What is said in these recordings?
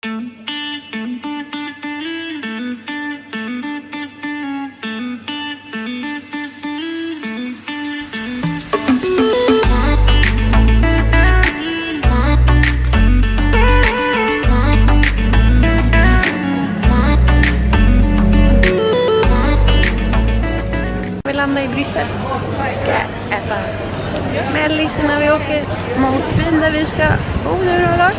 I Bryssel och äta mellis när vi åker mot byn där vi ska bo nu några dagar.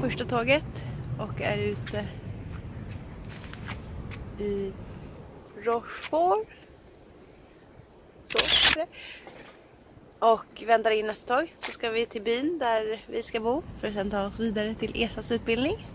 Första tåget och är ute i Rochefort och väntar in nästa tåg, så ska vi till byn där vi ska bo för att sen ta oss vidare till ESAs utbildning.